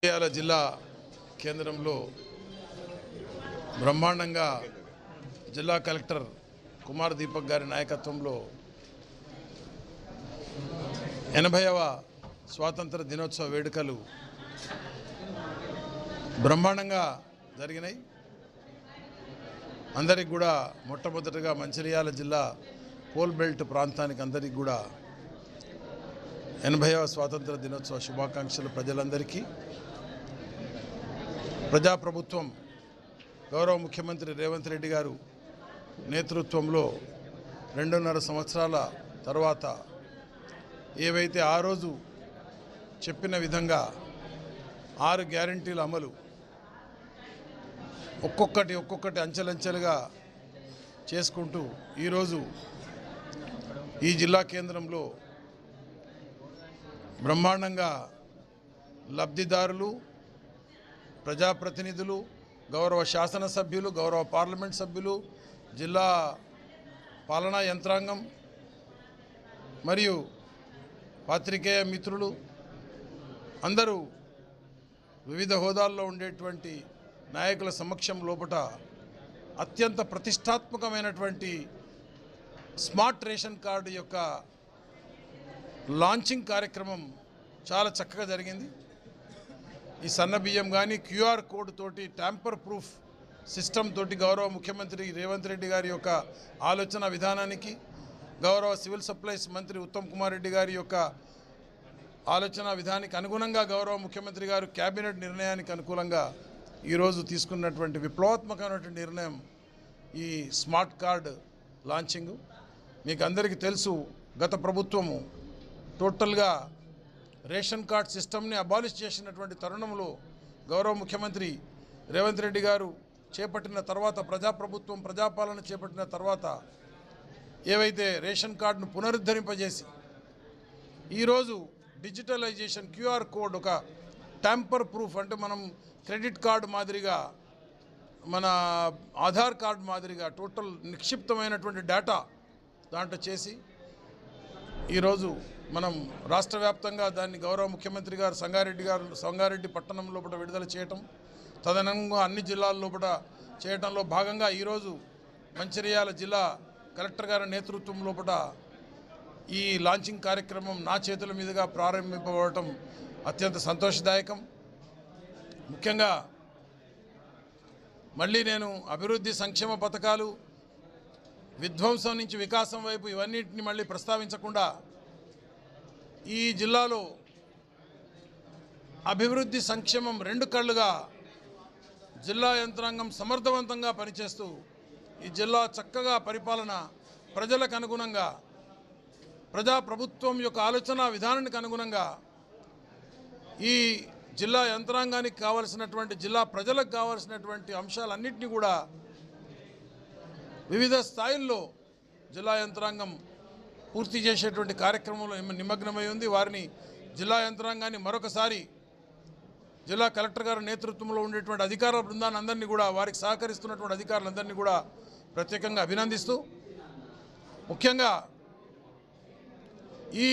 మంచిర్యాల జిల్లా కేంద్రంలో బ్రహ్మాండంగా జిల్లా కలెక్టర్ కుమార్ దీపక్ గారి నాయకత్వంలో 80వ స్వాతంత్ర దినోత్సవ వేడుకలు బ్రహ్మాండంగా జరిగినాయి. అందరికి కూడా మొట్టమొదటగా మంచిర్యాల జిల్లా పోల్ బెల్ట్ ప్రాంతానికి అందరికి కూడా 80వ స్వాతంత్ర దినోత్సవ శుభాకాంక్షలు. ప్రజలందరికీ ప్రజాప్రభుత్వం గౌరవ ముఖ్యమంత్రి రేవంత్ రెడ్డి గారు నేతృత్వంలో 2.5 సంవత్సరాల తర్వాత ఏవైతే ఆ రోజు చెప్పిన విధంగా 6 గ్యారంటీల అమలు ఒక్కొక్కటి అంచెలంచెలుగా చేసుకుంటూ ఈరోజు ఈ జిల్లా కేంద్రంలో బ్రహ్మాండంగా లబ్ధిదారులు, ప్రజాప్రతినిధులు, గౌరవ శాసనసభ్యులు, గౌరవ పార్లమెంట్ సభ్యులు, జిల్లా పాలనా యంత్రాంగం మరియు పాత్రికేయ మిత్రులు అందరూ వివిధ హోదాల్లో ఉండేటువంటి నాయకుల సమక్షం లోపట అత్యంత ప్రతిష్టాత్మకమైనటువంటి స్మార్ట్ రేషన్ కార్డు యొక్క లాంచింగ్ కార్యక్రమం చాలా చక్కగా జరిగింది. ఈ సన్న బియ్యం కానీ క్యూఆర్ కోడ్ తోటి ట్యాంపర్ ప్రూఫ్ సిస్టమ్ తోటి గౌరవ ముఖ్యమంత్రి రేవంత్ రెడ్డి గారి యొక్క ఆలోచన విధానానికి, గౌరవ సివిల్ సప్లైస్ మంత్రి ఉత్తమ్ కుమార్ రెడ్డి గారి యొక్క ఆలోచన విధానానికి అనుగుణంగా గౌరవ ముఖ్యమంత్రి గారు క్యాబినెట్ నిర్ణయానికి అనుకూలంగా ఈరోజు తీసుకున్నటువంటి విప్లవాత్మకమైనటువంటి నిర్ణయం ఈ స్మార్ట్ కార్డ్ లాంచింగ్. మీకు అందరికీ తెలుసు, గత ప్రభుత్వము టోటల్గా రేషన్ కార్డ్ సిస్టమ్ని అబాలిష్ చేసినటువంటి తరుణంలో గౌరవ ముఖ్యమంత్రి రేవంత్ రెడ్డి గారు చేపట్టిన తర్వాత, ప్రజాప్రభుత్వం ప్రజాపాలన చేపట్టిన తర్వాత ఏవైతే రేషన్ కార్డును పునరుద్ధరింపజేసి ఈరోజు డిజిటలైజేషన్ క్యూఆర్ కోడ్ ఒక ట్యాంపర్ ప్రూఫ్ అంటే మనం క్రెడిట్ కార్డు మాదిరిగా, మన ఆధార్ కార్డు మాదిరిగా టోటల్ నిక్షిప్తమైనటువంటి డేటా దాంట్లో చేసి ఈరోజు మనం రాష్ట్ర వ్యాప్తంగా దాన్ని గౌరవ ముఖ్యమంత్రి గారు సంగారెడ్డి పట్టణం లోపల విడుదల చేయటం, తదనంగా అన్ని జిల్లాల లోపల చేయటంలో భాగంగా ఈరోజు మంచిర్యాల జిల్లా కలెక్టర్ గారి నేతృత్వం లోపల ఈ లాంచింగ్ కార్యక్రమం నా చేతుల మీదుగా ప్రారంభింపబడటం అత్యంత సంతోషదాయకం. ముఖ్యంగా మళ్ళీ నేను అభివృద్ధి సంక్షేమ పథకాలు, విధ్వంసం నుంచి వికాసం వైపు ఇవన్నిటిని మళ్ళీ ప్రస్తావించకుండా ఈ జిల్లాలో అభివృద్ధి సంక్షేమం 2 కళ్ళుగా జిల్లా యంత్రాంగం సమర్థవంతంగా పనిచేస్తూ ఈ జిల్లా చక్కగా పరిపాలన ప్రజలకు అనుగుణంగా, ప్రజాప్రభుత్వం యొక్క ఆలోచన విధానానికి అనుగుణంగా ఈ జిల్లా యంత్రాంగానికి కావలసినటువంటి, జిల్లా ప్రజలకు కావలసినటువంటి అంశాలన్నింటినీ కూడా వివిధ స్థాయిల్లో జిల్లా యంత్రాంగం పూర్తి చేసేటువంటి కార్యక్రమంలో నిమగ్నమై ఉంది. వారిని జిల్లా యంత్రాంగాన్ని మరొకసారి జిల్లా కలెక్టర్ గారి నేతృత్వంలో ఉండేటువంటి అధికారుల బృందాన్ని అందరినీ కూడా, వారికి సహకరిస్తున్నటువంటి అధికారులందరినీ కూడా ప్రత్యేకంగా అభినందిస్తూ, ముఖ్యంగా ఈ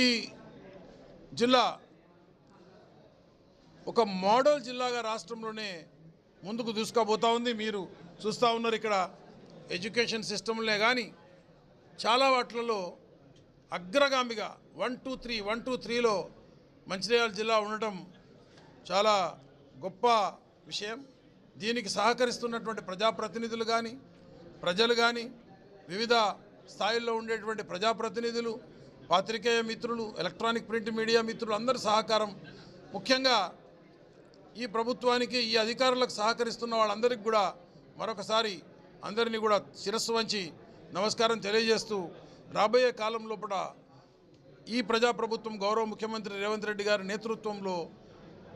జిల్లా ఒక మోడల్ జిల్లాగా రాష్ట్రంలోనే ముందుకు దూసుకుపోతూ ఉంది. మీరు చూస్తూ ఉన్నారు, ఇక్కడ ఎడ్యుకేషన్ సిస్టంలే కానీ చాలా వాటిలలో అగ్రగామిగా 1, 2, 3లో మంచిర్యాల జిల్లా ఉండటం చాలా గొప్ప విషయం. దీనికి సహకరిస్తున్నటువంటి ప్రజాప్రతినిధులు కానీ, ప్రజలు కానీ, వివిధ స్థాయిల్లో ఉండేటువంటి ప్రజాప్రతినిధులు, పాత్రికేయ మిత్రులు, ఎలక్ట్రానిక్ ప్రింట్ మీడియా మిత్రులు అందరి సహకారం, ముఖ్యంగా ఈ ప్రభుత్వానికి, ఈ అధికారులకు సహకరిస్తున్న వాళ్ళందరికీ కూడా మరొకసారి అందరినీ కూడా శిరస్సు వంచి నమస్కారం తెలియజేస్తూ, రాబోయే కాలం లోపల ఈ ప్రజాప్రభుత్వం గౌరవ ముఖ్యమంత్రి రేవంత్ రెడ్డి గారి నేతృత్వంలో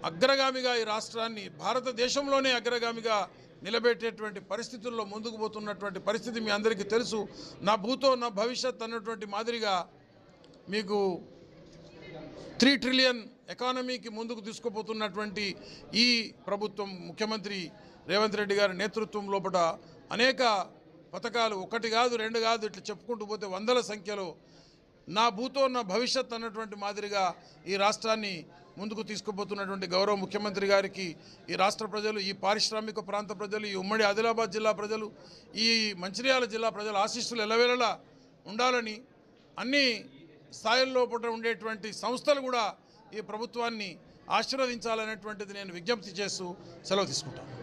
అగ్రగామిగా ఈ రాష్ట్రాన్ని భారతదేశంలోనే అగ్రగామిగా నిలబెట్టేటువంటి పరిస్థితుల్లో ముందుకు పోతున్నటువంటి పరిస్థితి మీ అందరికీ తెలుసు. నా భూతో నా భవిష్యత్ అన్నటువంటి మాదిరిగా మీకు 3 ట్రిలియన్ ఎకానమీకి ముందుకు తీసుకుపోతున్నటువంటి ఈ ప్రభుత్వం, ముఖ్యమంత్రి రేవంత్ రెడ్డి గారి నేతృత్వం లోపల అనేక పథకాలు, 1 కాదు 2 కాదు ఇట్లా చెప్పుకుంటూ పోతే వందల సంఖ్యలో నా భూతో నా భవిష్యత్ అన్నటువంటి మాదిరిగా ఈ రాష్ట్రాన్ని ముందుకు తీసుకుపోతున్నటువంటి గౌరవ ముఖ్యమంత్రి గారికి ఈ రాష్ట్ర ప్రజలు, ఈ పారిశ్రామిక ప్రాంత ప్రజలు, ఈ ఉమ్మడి ఆదిలాబాద్ జిల్లా ప్రజలు, ఈ మంచిర్యాల జిల్లా ప్రజల ఆశీస్సులు ఎల్లవేళలా ఉండాలని అన్ని స్థాయిల్లో ఉండేటువంటి సంస్థలు కూడా ఈ ప్రభుత్వాన్ని ఆశీర్వదించాలనేటువంటిది నేను విజ్ఞప్తి చేస్తూ సెలవు తీసుకుంటాను.